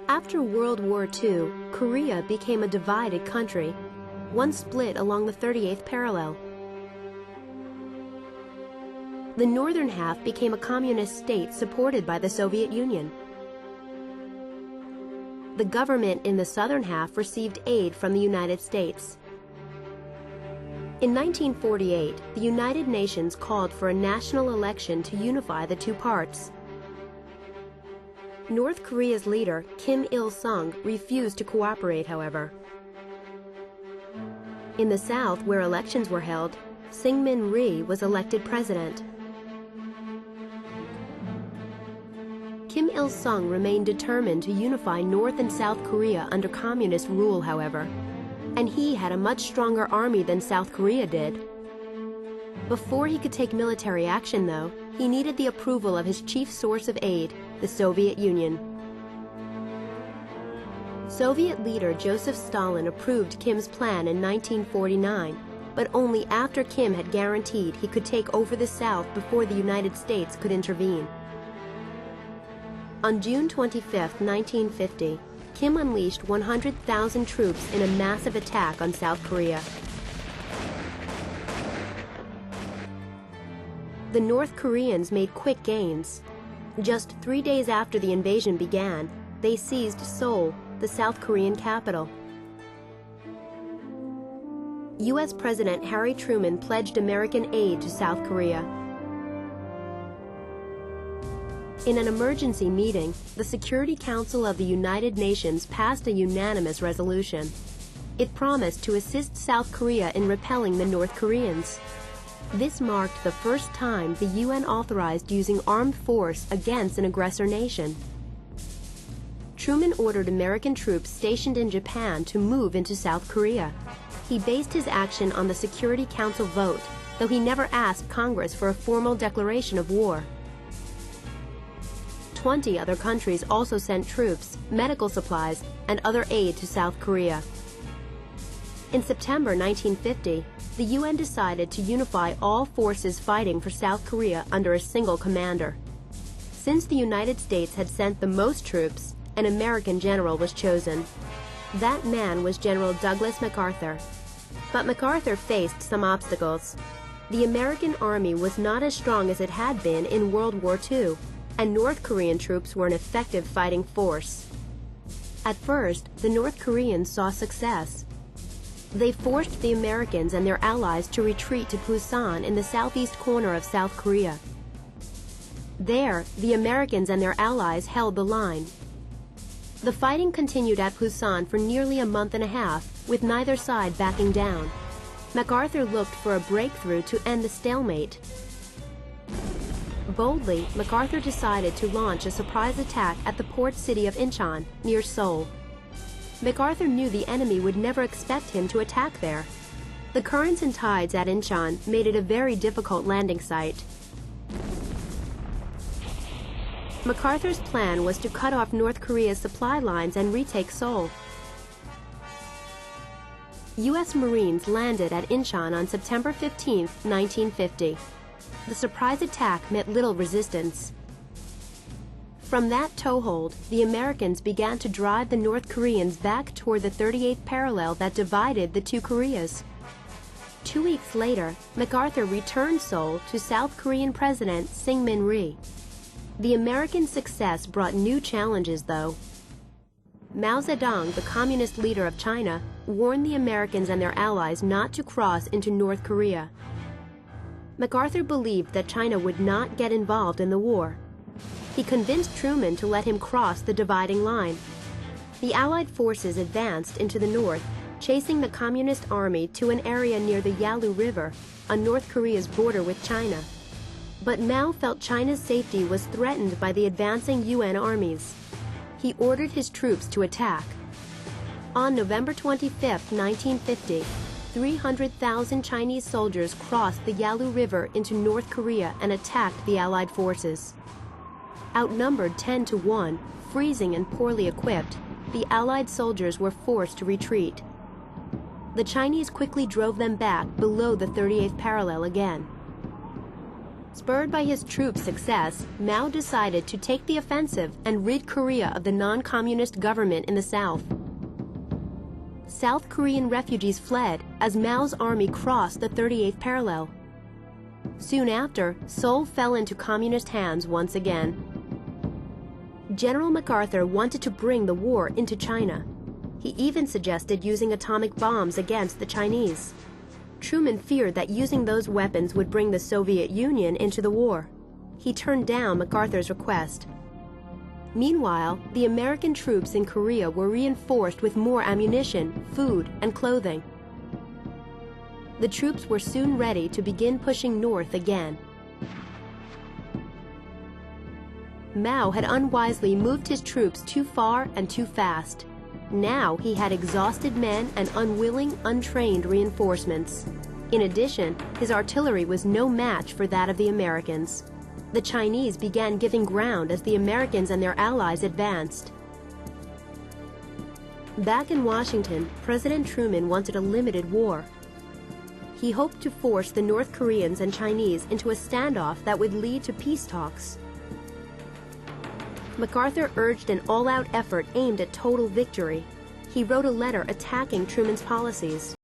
After World War II, Korea became a divided country, one split along the 38th parallel. The northern half became a communist state supported by the Soviet Union. The government in the southern half received aid from the United States. In 1948, the United Nations called for a national election to unify the two parts. North Korea's leader, Kim Il-sung, refused to cooperate, however. In the south, where elections were held, Syngman Rhee was elected president. Kim Il-sung remained determined to unify North and South Korea under communist rule, however, and he had a much stronger army than South Korea did. Before he could take military action, though, he needed the approval of his chief source of aid, the Soviet Union. Soviet leader Joseph Stalin approved Kim's plan in 1949, but only after Kim had guaranteed he could take over the South before the United States could intervene. On June 25, 1950, Kim unleashed 100,000 troops in a massive attack on South Korea. The North Koreans made quick gains. Just 3 days after the invasion began, they seized Seoul, the South Korean capital. U.S. President Harry Truman pledged American aid to South Korea. In an emergency meeting, the Security Council of the United Nations passed a unanimous resolution. It promised to assist South Korea in repelling the North Koreans. This marked the first time the UN authorized using armed force against an aggressor nation. Truman ordered American troops stationed in Japan to move into South Korea. He based his action on the Security Council vote, though he never asked Congress for a formal declaration of war. 20 other countries also sent troops, medical supplies, and other aid to South Korea. In September 1950, the UN decided to unify all forces fighting for South Korea under a single commander. Since the United States had sent the most troops, an American general was chosen. That man was General Douglas MacArthur. But MacArthur faced some obstacles. The American army was not as strong as it had been in World War II, and North Korean troops were an effective fighting force. At first, the North Koreans saw success. They forced the Americans and their allies to retreat to Pusan in the southeast corner of South Korea. There, the Americans and their allies held the line. The fighting continued at Pusan for nearly a month and a half, with neither side backing down. MacArthur looked for a breakthrough to end the stalemate. Boldly, MacArthur decided to launch a surprise attack at the port city of Incheon, near Seoul. MacArthur knew the enemy would never expect him to attack there. The currents and tides at Incheon made it a very difficult landing site. MacArthur's plan was to cut off North Korea's supply lines and retake Seoul. U.S. Marines landed at Incheon on September 15, 1950. The surprise attack met little resistance. From that toehold, the Americans began to drive the North Koreans back toward the 38th parallel that divided the two Koreas. 2 weeks later, MacArthur returned Seoul to South Korean President Syngman Rhee. The American success brought new challenges, though. Mao Zedong, the communist leader of China, warned the Americans and their allies not to cross into North Korea. MacArthur believed that China would not get involved in the war. He convinced Truman to let him cross the dividing line. The Allied forces advanced into the north, chasing the Communist army to an area near the Yalu River, on North Korea's border with China. But Mao felt China's safety was threatened by the advancing UN armies. He ordered his troops to attack. On November 25, 1950, 300,000 Chinese soldiers crossed the Yalu River into North Korea and attacked the Allied forces. Outnumbered 10 to 1, freezing and poorly equipped, the Allied soldiers were forced to retreat. The Chinese quickly drove them back below the 38th parallel again. Spurred by his troops' success, Mao decided to take the offensive and rid Korea of the non-communist government in the south. South Korean refugees fled as Mao's army crossed the 38th parallel. Soon after, Seoul fell into communist hands once again. General MacArthur wanted to bring the war into China. He even suggested using atomic bombs against the Chinese. Truman feared that using those weapons would bring the Soviet Union into the war. He turned down MacArthur's request. Meanwhile, the American troops in Korea were reinforced with more ammunition, food, and clothing. The troops were soon ready to begin pushing north again. Mao had unwisely moved his troops too far and too fast. Now he had exhausted men and unwilling, untrained reinforcements. In addition, his artillery was no match for that of the Americans. The Chinese began giving ground as the Americans and their allies advanced. Back in Washington, President Truman wanted a limited war. He hoped to force the North Koreans and Chinese into a standoff that would lead to peace talks. MacArthur urged an all-out effort aimed at total victory. He wrote a letter attacking Truman's policies.